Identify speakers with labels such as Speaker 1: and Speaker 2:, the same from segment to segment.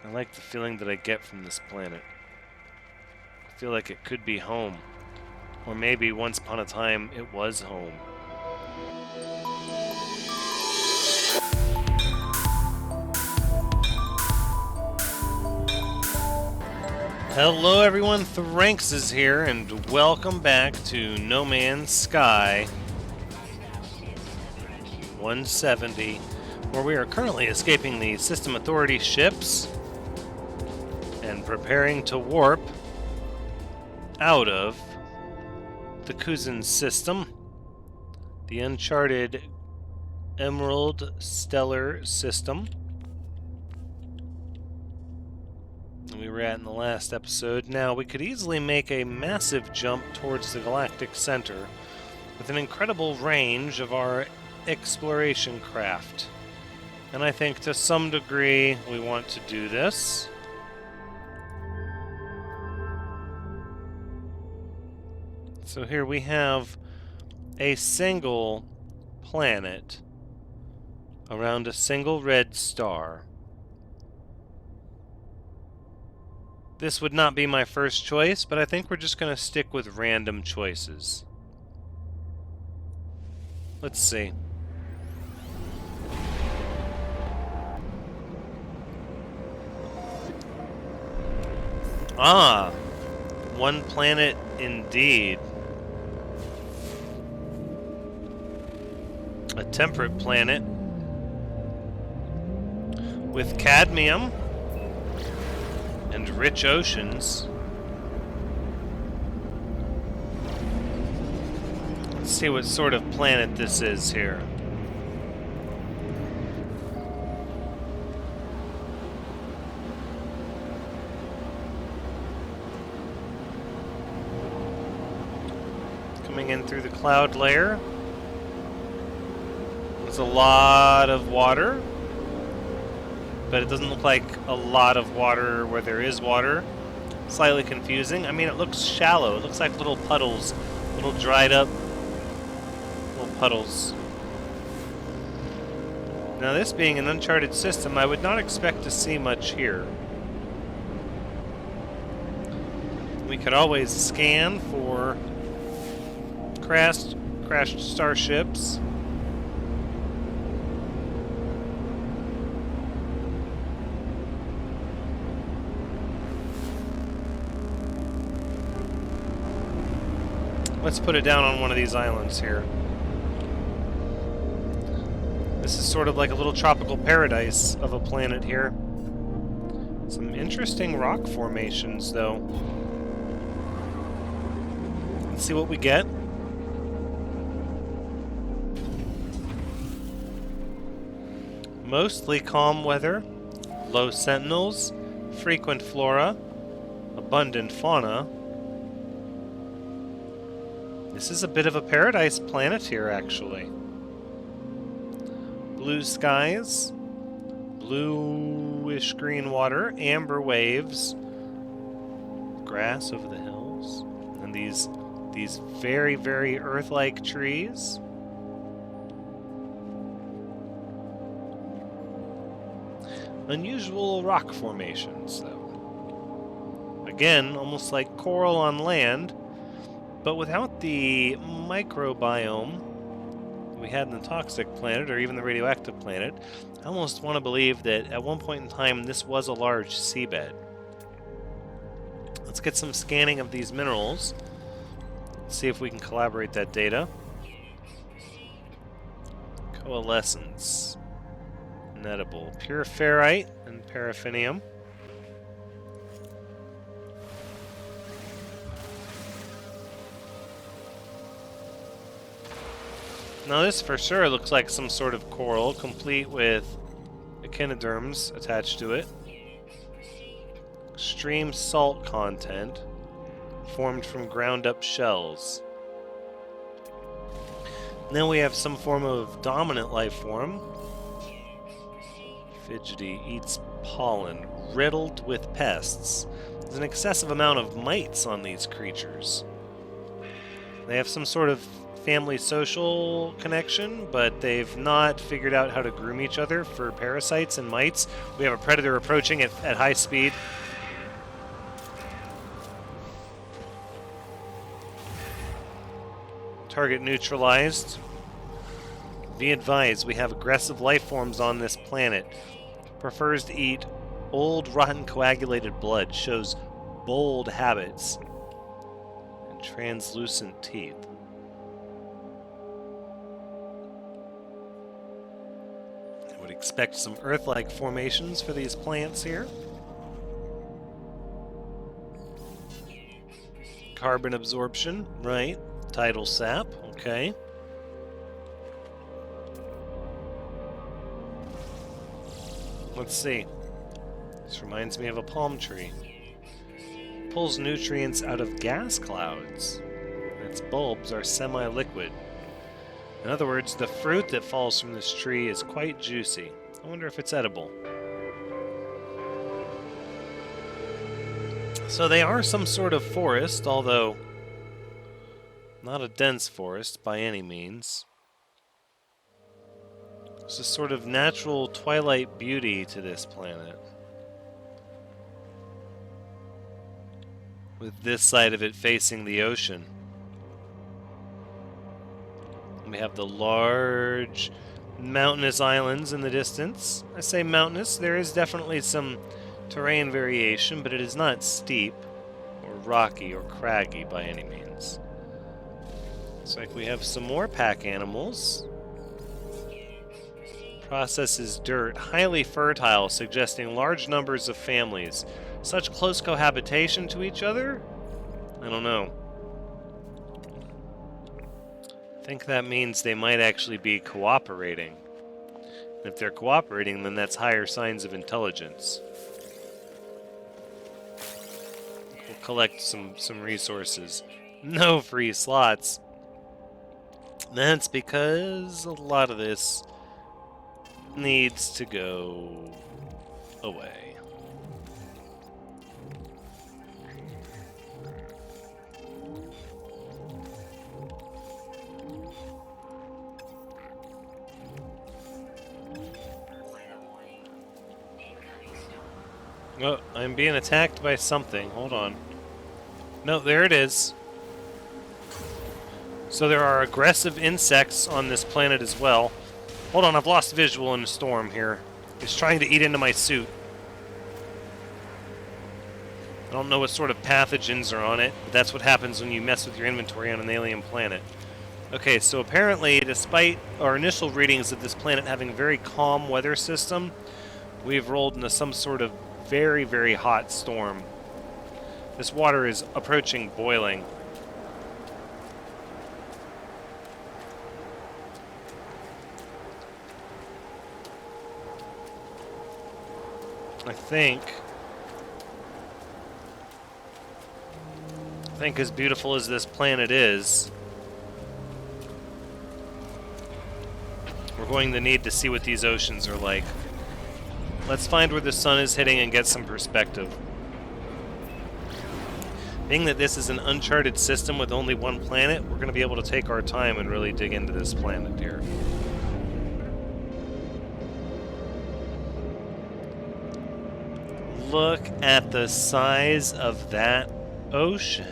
Speaker 1: I like the feeling that I get from this planet. I feel like it could be home. Or maybe once upon a time it was home. Hello everyone, Thranxes here, and welcome back to No Man's Sky 170, where we are currently escaping the System Authority ships and preparing to warp out of the Kuzin system, the uncharted Emerald Stellar system we were at in the last episode. Now, we could easily make a massive jump towards the galactic center with an incredible range of our exploration craft. And I think to some degree we want to do this. So here we have a single planet around a single red star. This would not be my first choice, but I think we're just going to stick with random choices. Let's see. Ah, one planet indeed. A temperate planet with cadmium and rich oceans. Let's see what sort of planet this is here. Coming in through the cloud layer. There's a lot of water, but it doesn't look like a lot of water where there is water. Slightly confusing. I mean, it looks shallow. It looks like little puddles, little dried up little puddles. Now, this being an uncharted system, I would not expect to see much here. We could always scan for crashed starships. Let's put it down on one of these islands here. This is sort of like a little tropical paradise of a planet here. Some interesting rock formations, though. Let's see what we get. Mostly calm weather, low sentinels, frequent flora, abundant fauna. This is a bit of a paradise planet here, actually. Blue skies, bluish green water, amber waves, grass over the hills, and these very, very Earth-like trees. Unusual rock formations, though. Again, almost like coral on land, but without the microbiome we had in the toxic planet, or even the radioactive planet. I almost want to believe that at one point in time this was a large seabed. Let's get some scanning of these minerals. See if we can collaborate that data. Coalescence. Nettable. Pure ferrite and paraffinium. Now this for sure looks like some sort of coral, complete with echinoderms attached to it. Extreme salt content, formed from ground-up shells. Then we have some form of dominant life form. Fidgety, eats pollen, riddled with pests. There's an excessive amount of mites on these creatures. They have some sort of family social connection, but they've not figured out how to groom each other for parasites and mites. We have a predator approaching at high speed. Target neutralized. Be advised, we have aggressive life forms on this planet. Prefers to eat old, rotten, coagulated blood. Shows bold habits. And translucent teeth. I would expect some Earth-like formations for these plants here. Carbon absorption, right. Tidal sap, okay. Let's see. This reminds me of a palm tree. Pulls nutrients out of gas clouds. Its bulbs are semi-liquid. In other words, the fruit that falls from this tree is quite juicy. I wonder if it's edible. So they are some sort of forest, although not a dense forest by any means. There's a sort of natural twilight beauty to this planet. With this side of it facing the ocean. We have the large mountainous islands in the distance. I say mountainous, there is definitely some terrain variation, but it is not steep or rocky or craggy by any means. Looks like we have some more pack animals. Processes dirt, highly fertile, suggesting large numbers of families. Such close cohabitation to each other? I don't know. I think that means they might actually be cooperating. And if they're cooperating, then that's higher signs of intelligence. We'll collect some resources. No free slots. That's because a lot of this needs to go away. Oh, I'm being attacked by something. Hold on. No, there it is. So there are aggressive insects on this planet as well. Hold on, I've lost visual in the storm here. It's trying to eat into my suit. I don't know what sort of pathogens are on it, but that's what happens when you mess with your inventory on an alien planet. Okay, so apparently, despite our initial readings of this planet having a very calm weather system, we've rolled into some sort of very, very hot storm. This water is approaching boiling. I think as beautiful as this planet is, we're going to need to see what these oceans are like. Let's find where the sun is hitting and get some perspective. Being that this is an uncharted system with only one planet, we're going to be able to take our time and really dig into this planet here. Look at the size of that ocean.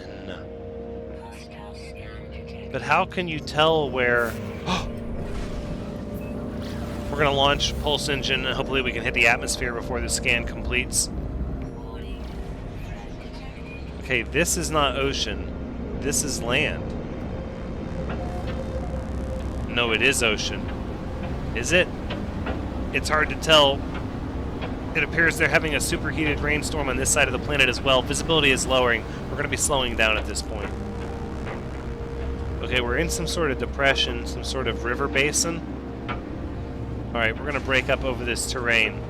Speaker 1: But how can you tell where... We're going to launch Pulse Engine, and hopefully we can hit the atmosphere before the scan completes. Okay, this is not ocean. This is land. No, it is ocean. Is it? It's hard to tell. It appears they're having a superheated rainstorm on this side of the planet as well. Visibility is lowering. We're going to be slowing down at this point. Okay, we're in some sort of depression, some sort of river basin. Alright, we're going to break up over this terrain.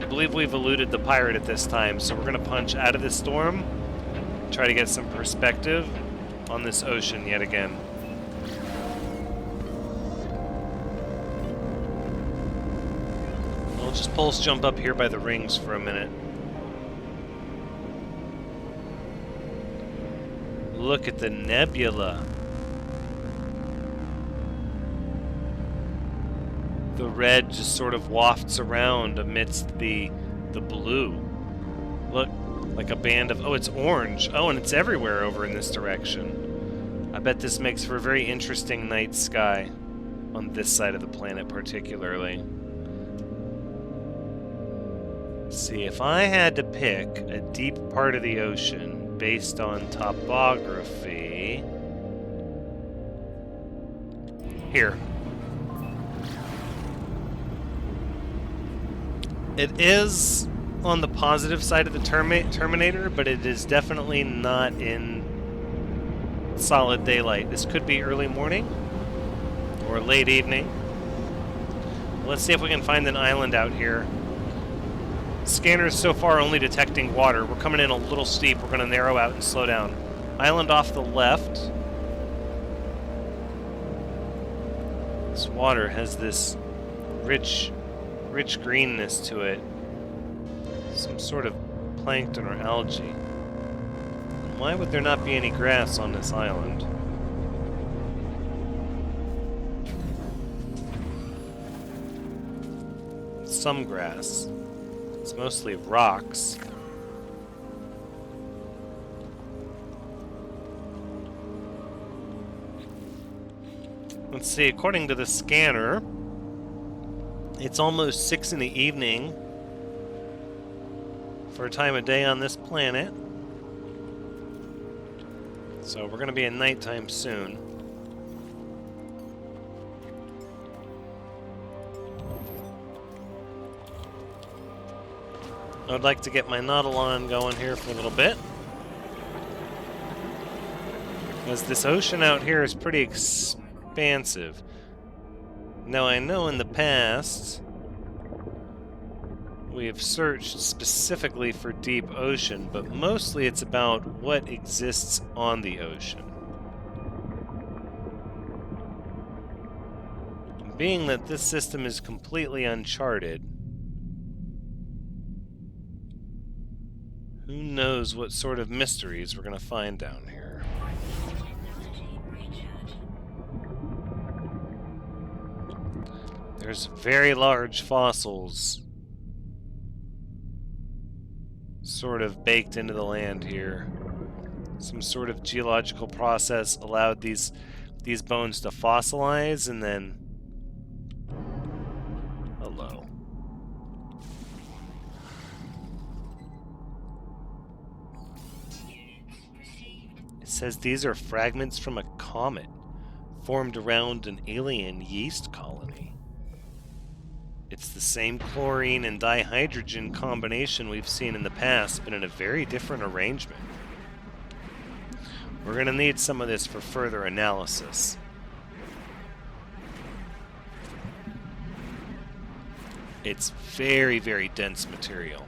Speaker 1: I believe we've eluded the pirate at this time, so we're going to punch out of this storm, try to get some perspective on this ocean yet again. We'll just pulse jump up here by the rings for a minute. look at the nebula. The red just sort of wafts around amidst the blue. Look, like a band of... Oh, it's orange. Oh, and it's everywhere over in this direction. I bet this makes for a very interesting night sky on this side of the planet particularly. Let's see, if I had to pick a deep part of the ocean based on topography... Here. It is on the positive side of the Terminator, but it is definitely not in solid daylight. This could be early morning or late evening. Let's see if we can find an island out here. Scanners so far only detecting water. We're coming in a little steep. We're going to narrow out and slow down. Island off the left. This water has this rich greenness to it. Some sort of plankton or algae. Why would there not be any grass on this island? Some grass. It's mostly rocks. Let's see, according to the scanner, it's almost 6 in the evening for a time of day on this planet. So we're going to be in nighttime soon. I would like to get my Nautilon going here for a little bit, because this ocean out here is pretty expansive. Now, I know in the past we have searched specifically for deep ocean, but mostly it's about what exists on the ocean. Being that this system is completely uncharted, who knows what sort of mysteries we're going to find down here. There's very large fossils sort of baked into the land here. Some sort of geological process allowed these bones to fossilize and then... Hello. It says these are fragments from a comet formed around an alien yeast colony. It's the same chlorine and dihydrogen combination we've seen in the past, but in a very different arrangement. We're going to need some of this for further analysis. It's very, very dense material.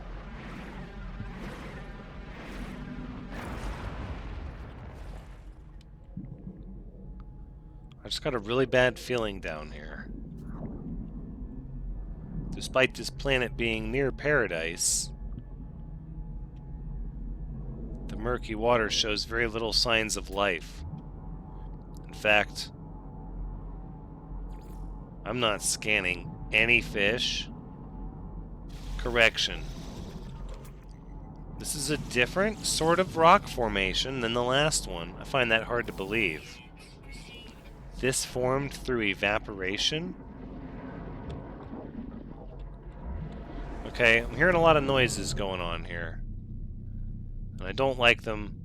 Speaker 1: I just got a really bad feeling down here. Despite this planet being near paradise, the murky water shows very little signs of life. In fact, I'm not scanning any fish. Correction. This is a different sort of rock formation than the last one. I find that hard to believe. This formed through evaporation? Okay, I'm hearing a lot of noises going on here. And I don't like them.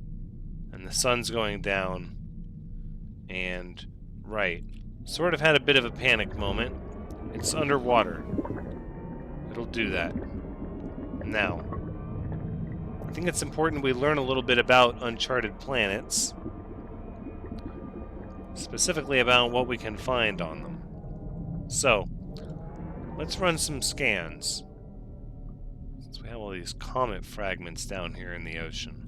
Speaker 1: And the sun's going down. And, right. Sort of had a bit of a panic moment. It's underwater. It'll do that. Now, I think it's important we learn a little bit about uncharted planets. Specifically about what we can find on them. So, let's run some scans. Since we have all these comet fragments down here in the ocean.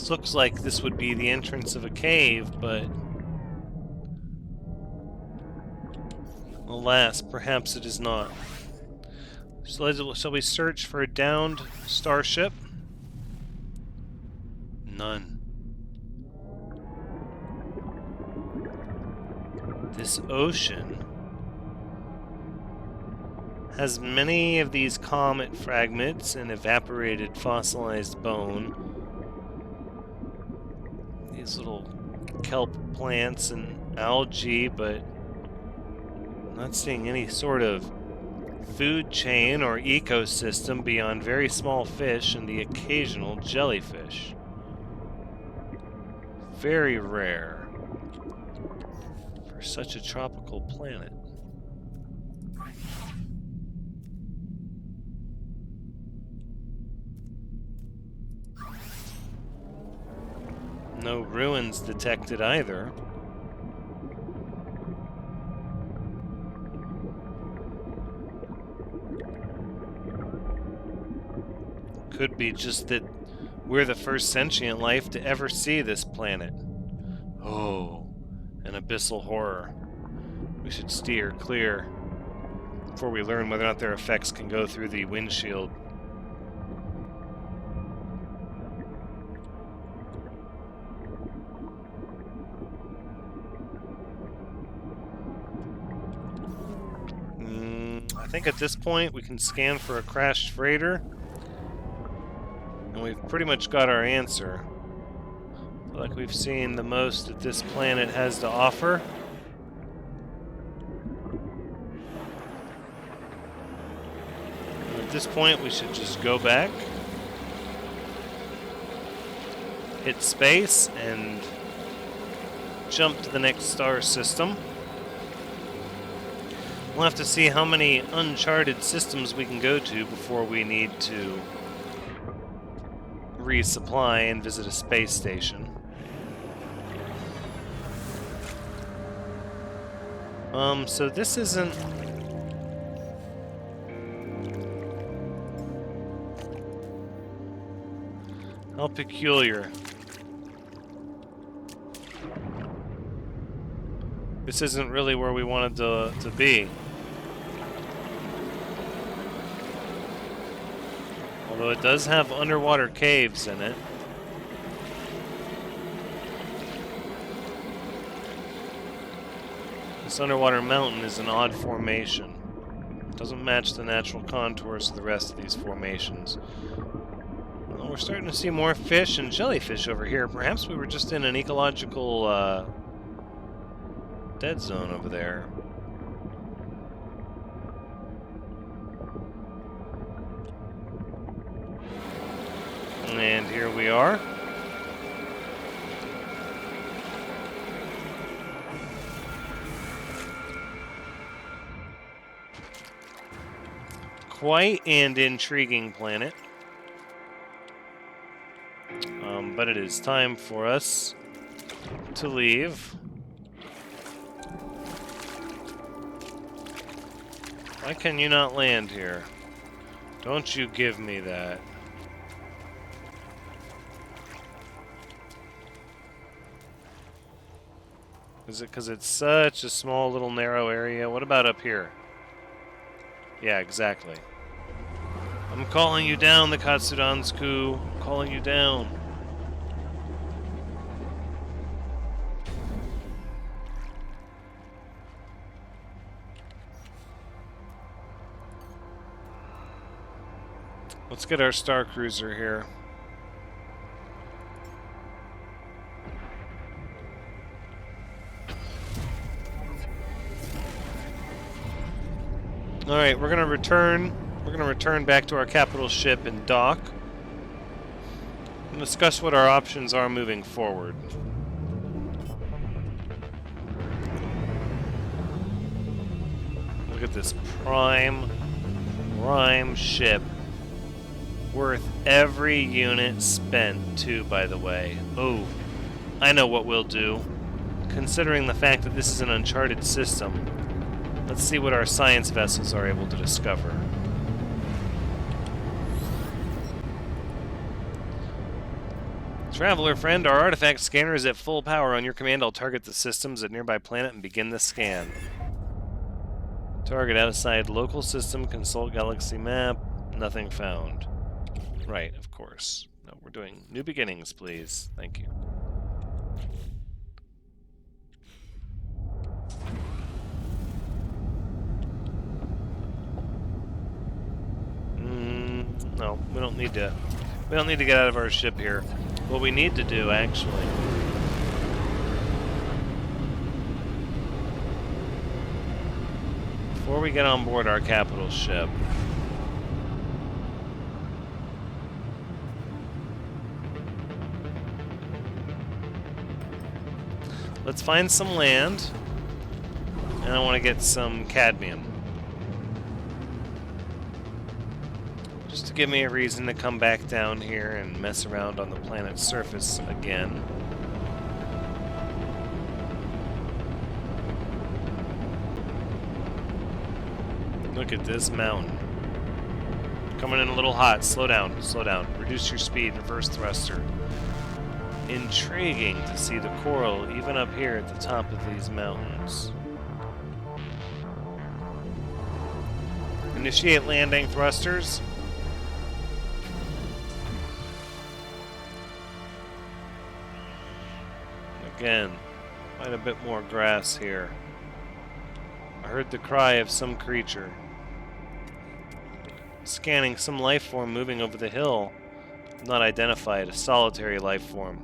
Speaker 1: This looks like this would be the entrance of a cave, but alas, perhaps it is not. So shall we search for a downed starship? None. This ocean has many of these comet fragments and evaporated fossilized bone. These little kelp plants and algae, but I'm not seeing any sort of food chain or ecosystem beyond very small fish and the occasional jellyfish. Very rare for such a tropical planet. No ruins detected either. Could be just that we're the first sentient life to ever see this planet. Oh, an abyssal horror. We should steer clear before we learn whether or not their effects can go through the windshield. I think at this point we can scan for a crashed freighter. And we've pretty much got our answer. I feel like we've seen the most that this planet has to offer. And at this point, we should just go back, hit space, and jump to the next star system. We'll have to see how many uncharted systems we can go to before we need to resupply and visit a space station. So this isn't... How peculiar. This isn't really where we wanted to be. Although it does have underwater caves in it. This underwater mountain is an odd formation. It doesn't match the natural contours of the rest of these formations. Well, we're starting to see more fish and jellyfish over here. Perhaps we were just in an ecological dead zone over there. And here we are. Quite an intriguing planet. But it is time for us to leave. Why can you not land here? Don't you give me that. Is it because it's such a small little narrow area? What about up here? Yeah, exactly. I'm calling you down, the Katsudansku. I'm calling you down. Let's get our Star Cruiser here. Alright, we're gonna return. We're gonna return back to our capital ship and dock. And discuss what our options are moving forward. Look at this prime ship. Worth every unit spent, too, by the way. Oh, I know what we'll do. Considering the fact that this is an uncharted system, let's see what our science vessels are able to discover. Traveler friend, our artifact scanner is at full power. On your command, I'll target the systems at nearby planet and begin the scan. Target outside local system, consult galaxy map, nothing found. Right, of course. No, we're doing new beginnings, please. Thank you. No, we don't need to. We don't need to get out of our ship here. What we need to do, actually, before we get on board our capital ship, let's find some land, and I want to get some cadmium. Just to give me a reason to come back down here and mess around on the planet's surface again. Look at this mountain. Coming in a little hot. Slow down, slow down. Reduce your speed, reverse thruster. Intriguing to see the coral even up here at the top of these mountains. Initiate landing thrusters. Again, quite a bit more grass here. I heard the cry of some creature. Scanning some life form moving over the hill. Not identified, a solitary life form.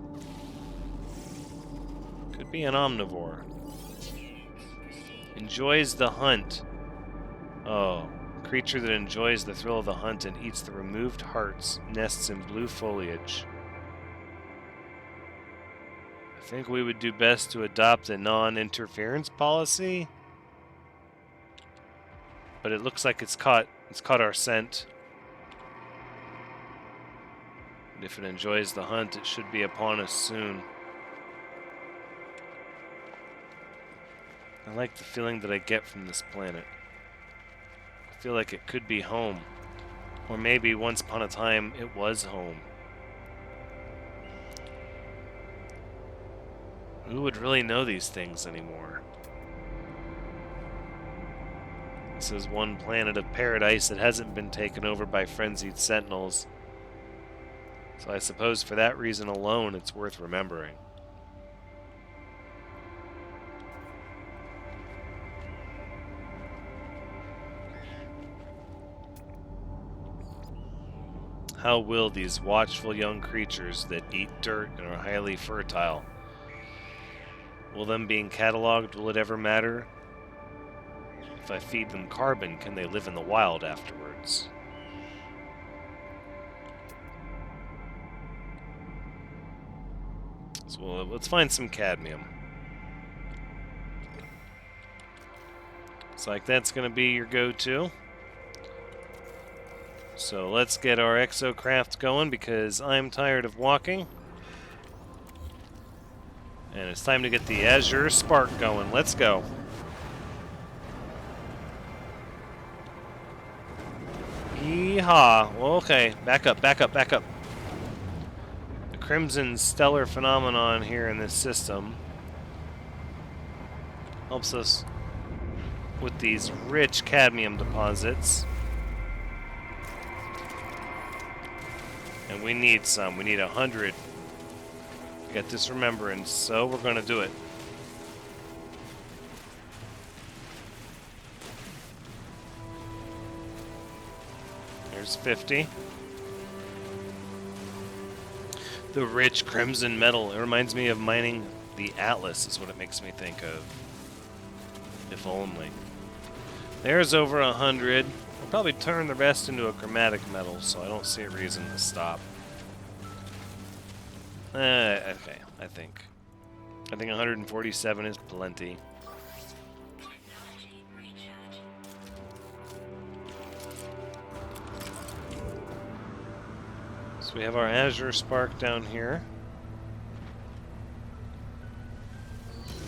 Speaker 1: Could be an omnivore. Enjoys the hunt. Oh, creature that enjoys the thrill of the hunt and eats the removed hearts, nests in blue foliage. I think we would do best to adopt a non-interference policy. But it looks like it's caught our scent. And if it enjoys the hunt, it should be upon us soon. I like the feeling that I get from this planet. I feel like it could be home. Or maybe once upon a time it was home. Who would really know these things anymore? This is one planet of paradise that hasn't been taken over by frenzied sentinels. So I suppose for that reason alone it's worth remembering. How will these watchful young creatures that eat dirt and are highly fertile, will them being cataloged, will it ever matter? If I feed them carbon, can they live in the wild afterwards? So let's find some cadmium. Looks like that's going to be your go-to. So let's get our exocraft going because I'm tired of walking. And it's time to get the Azure Spark going. Let's go. Yeehaw. Okay, back up, back up, back up. The Crimson Stellar phenomenon here in this system helps us with these rich cadmium deposits. And we need some. We need 100. Get this remembrance, so we're going to do it. There's 50. The rich crimson metal. It reminds me of mining the Atlas, is what it makes me think of. If only. There's over 100. We'll probably turn the rest into a chromatic metal, so I don't see a reason to stop. Okay, I think 147 is plenty. So we have our Azure Spark down here.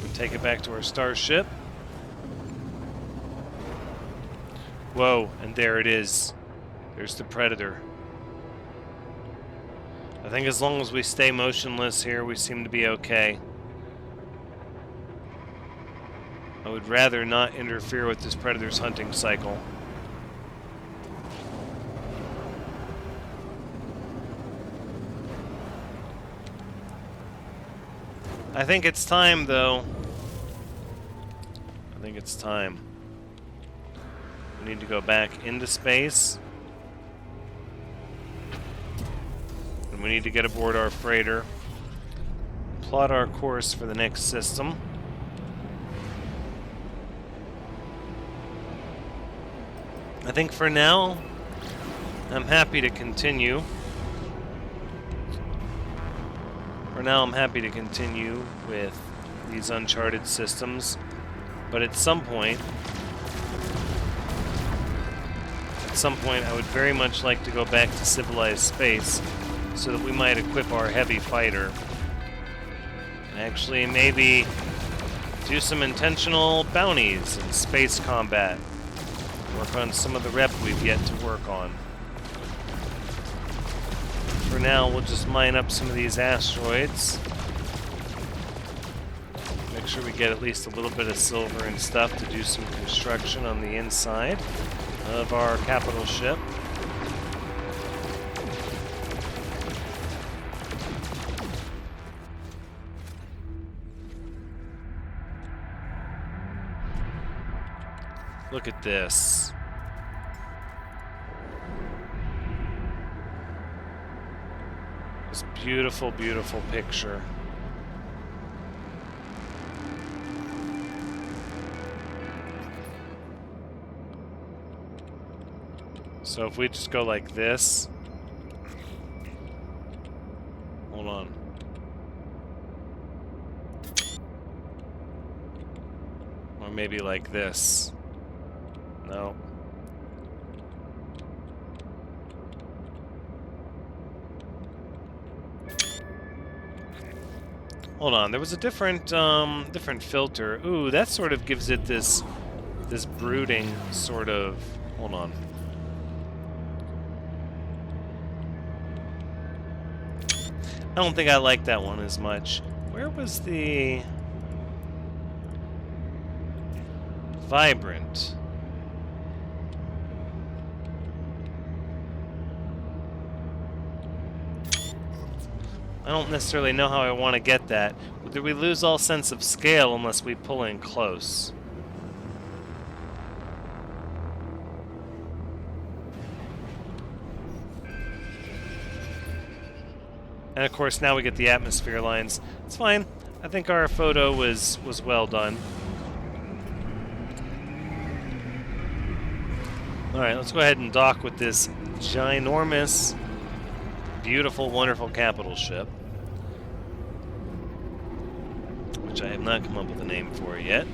Speaker 1: We take it back to our starship. Whoa, and there it is. There's the Predator. I think as long as we stay motionless here, we seem to be okay. I would rather not interfere with this predator's hunting cycle. I think it's time, though. I think it's time. We need to go back into space. And we need to get aboard our freighter. Plot our course for the next system. I think for now, I'm happy to continue. For now, I'm happy to continue with these uncharted systems. But at some point, I would very much like to go back to civilized space so that we might equip our heavy fighter. And actually maybe do some intentional bounties in space combat. Work on some of the rep we've yet to work on. For now, we'll just mine up some of these asteroids. Make sure we get at least a little bit of silver and stuff to do some construction on the inside of our capital ship. Look at this. This beautiful, beautiful picture. So if we just go like this... Hold on. Or maybe like this. No. Hold on, there was a different filter. Ooh, that sort of gives it this brooding sort of... Hold on. I don't think I like that one as much. Where was the... Vibrant? I don't necessarily know how I want to get that. Do we lose all sense of scale unless we pull in close? And of course now we get the atmosphere lines. It's fine. I think our photo was well done. Alright, let's go ahead and dock with this ginormous, beautiful, wonderful capital ship. Which I have not come up with a name for yet.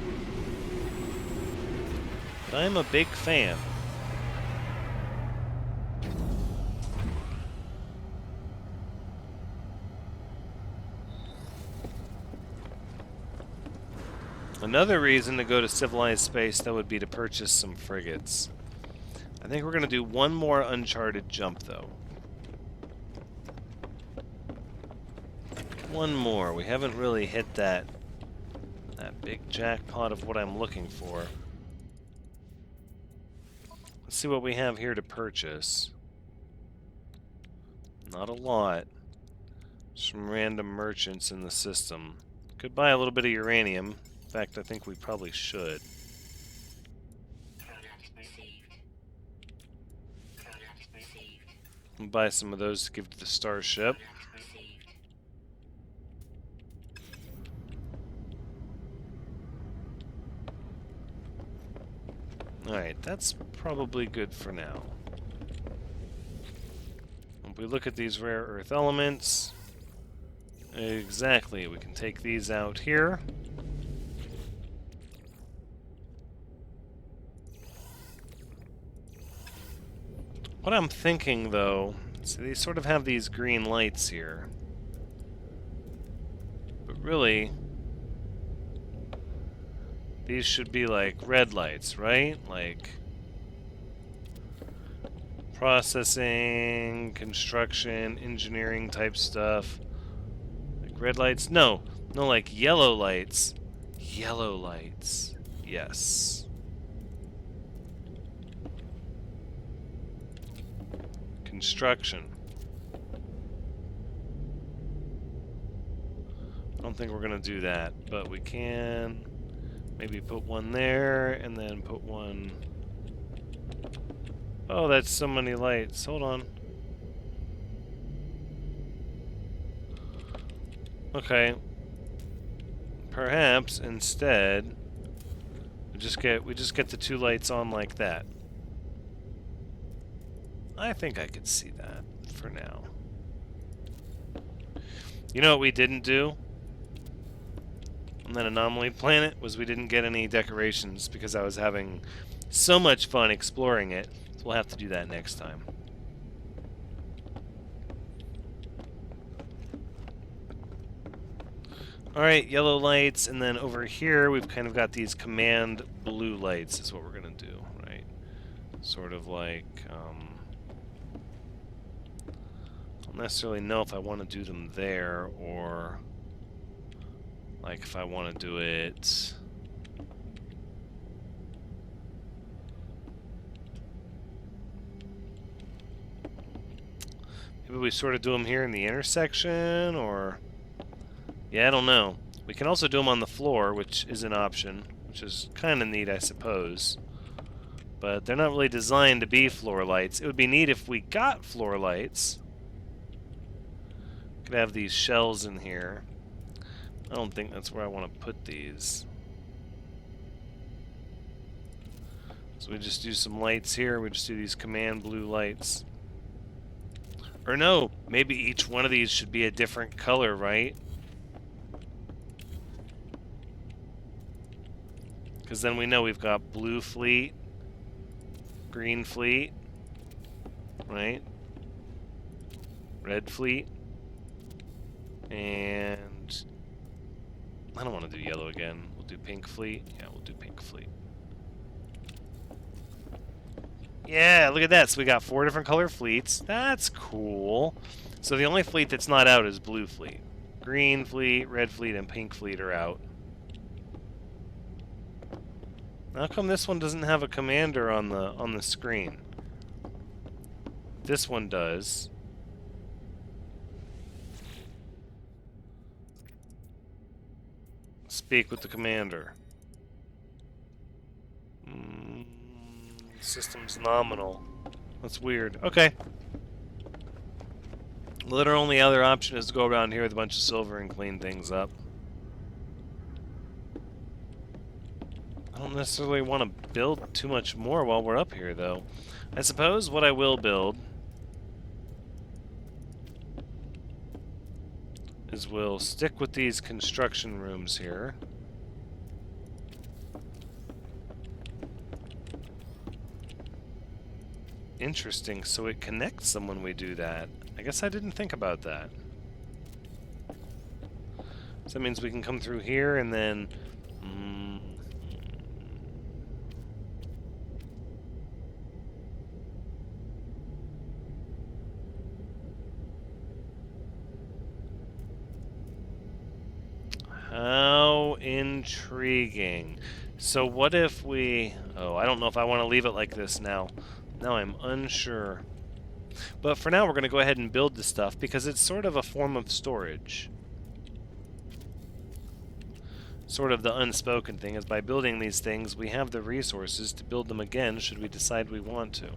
Speaker 1: But I'm a big fan. Another reason to go to civilized space, though, would be to purchase some frigates. I think we're going to do one more uncharted jump, though. One more. We haven't really hit that big jackpot of what I'm looking for. Let's see what we have here to purchase. Not a lot. Some random merchants in the system. Could buy a little bit of uranium. In fact, I think we probably should. We'll buy some of those to give to the starship. Alright, that's probably good for now. If we look at these rare earth elements, exactly, we can take these out here. What I'm thinking, though, so they sort of have these green lights here. But really, these should be like red lights, right? Like, Processing, construction, engineering type stuff. Like red lights? No. No, like yellow lights. Yellow lights. Yes. Construction. I don't think we're going to do that, but we can maybe put one there and then put one... Oh, that's so many lights. Hold on. Okay. Perhaps instead we just get the two lights on like that. I think I could see that for now. You know what we didn't do on that anomaly planet was we didn't get any decorations because I was having so much fun exploring it. So we'll have to do that next time. Alright, yellow lights, and then over here we've kind of got these command blue lights is what we're going to do, right? Sort of like, I don't necessarily know if I want to do them there, or like if I want to do it... Maybe we sort of do them here in the intersection, or... Yeah, I don't know. We can also do them on the floor, which is an option, which is kind of neat, I suppose. But they're not really designed to be floor lights. It would be neat if we got floor lights. Could have these shells in here. I don't think that's where I want to put these. So we just do some lights here. We just do these command blue lights. Or no, maybe each one of these should be a different color, right? Because then we know we've got blue fleet, green fleet, right? Red fleet. And I don't want to do yellow again. We'll do pink fleet. Yeah, we'll do pink fleet. Yeah, look at that. So we got 4 different color fleets. That's cool. So the only fleet that's not out is blue fleet. Green fleet, red fleet, and pink fleet are out. How come this one doesn't have a commander on the screen? This one does. Speak with the commander. System's nominal. That's weird. Okay. Well, our only other option is to go around here with a bunch of silver and clean things up. I don't necessarily want to build too much more while we're up here, though. I suppose what I will build is we'll stick with these construction rooms here. Interesting, so it connects them when we do that. I guess I didn't think about that. So that means we can come through here and then... How intriguing. So what if we... Oh, I don't know if I want to leave it like this now. Now I'm unsure. But for now, we're going to go ahead and build the stuff because it's sort of a form of storage. Sort of the unspoken thing is by building these things, we have the resources to build them again should we decide we want to.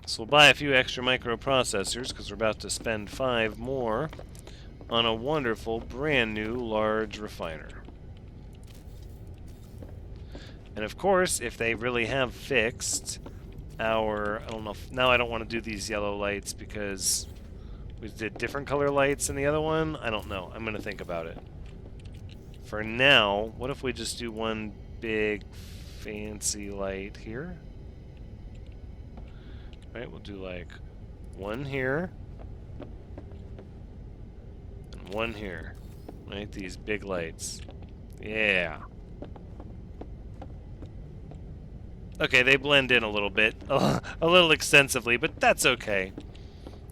Speaker 1: So we'll buy a few extra microprocessors because we're about to spend 5 more on a wonderful brand new large refiner. And of course, if they really have fixed our, I don't know, now I don't want to do these yellow lights because we did different color lights in the other one. I don't know. I'm going to think about it. For now, what if we just do one big fancy light here? Right, we'll do like one here, one here. Right, these big lights. Yeah. Okay, they blend in a little bit. A little extensively, but that's okay.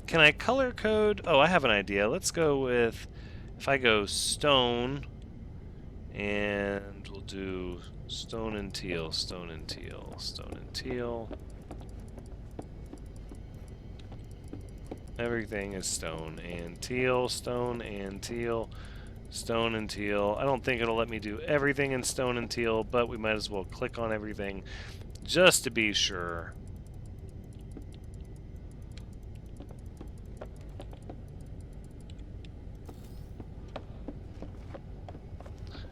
Speaker 1: Can I color code? Oh, I have an idea. Let's go with... If I go stone... And we'll do stone and teal, stone and teal, stone and teal. Everything is stone and teal, stone and teal, stone and teal. I don't think it'll let me do everything in stone and teal, but we might as well click on everything just to be sure.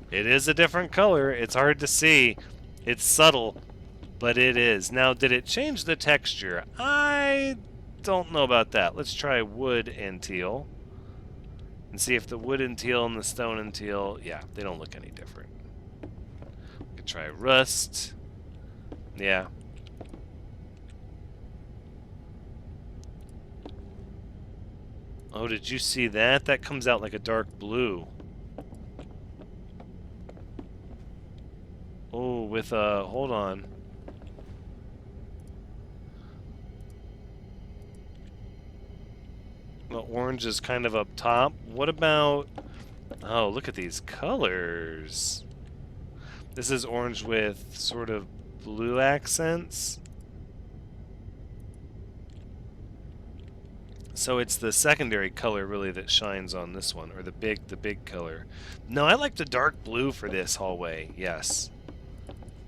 Speaker 1: It is a different color. It's hard to see. It's subtle, but it is. Now, did it change the texture? I don't know about that. Let's try wood and teal. And see if the wood and teal and the stone and teal, yeah, they don't look any different. We could try rust. Yeah. Oh, did you see that? That comes out like a dark blue. Oh, with hold on. The orange is kind of up top. What about... Oh, look at these colors. This is orange with sort of blue accents. So it's the secondary color really that shines on this one, or the big color. No, I like the dark blue for this hallway. Yes.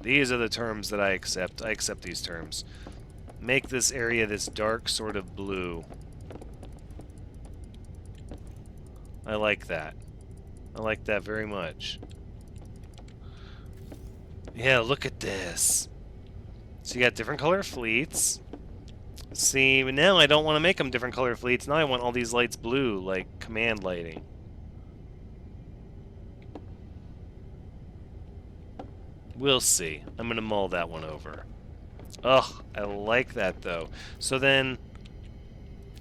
Speaker 1: These are the terms that I accept. I accept these terms. Make this area this dark sort of blue. I like that. I like that very much. Yeah, look at this. So you got different color fleets. See, now I don't want to make them different color fleets. Now I want all these lights blue, like command lighting. We'll see. I'm going to mull that one over. Ugh, I like that, though. So then,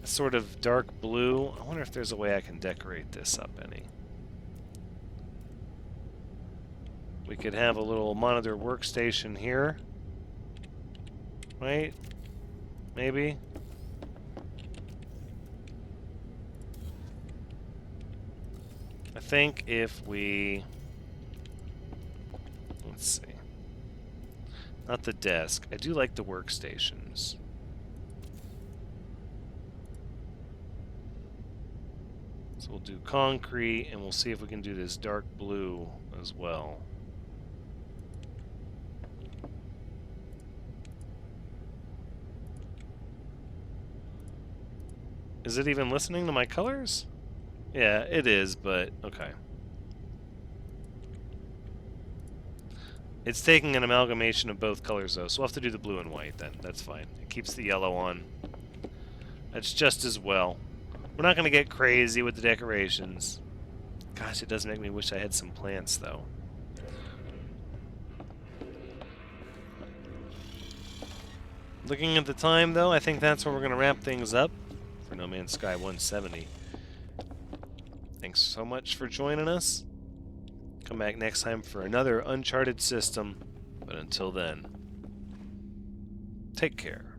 Speaker 1: sort of dark blue. I wonder if there's a way I can decorate this up any. We could have a little monitor workstation here. Right? Maybe? I think if we... Let's see. Not the desk. I do like the workstations. So we'll do concrete, and we'll see if we can do this dark blue as well. Is it even listening to my colors? Yeah, it is, but okay. It's taking an amalgamation of both colors, though, so we'll have to do the blue and white then. That's fine. It keeps the yellow on. That's just as well. We're not going to get crazy with the decorations. Gosh, it does make me wish I had some plants, though. Looking at the time, though, I think that's where we're going to wrap things up for No Man's Sky 170. Thanks so much for joining us. Come back next time for another Uncharted system, but until then, take care.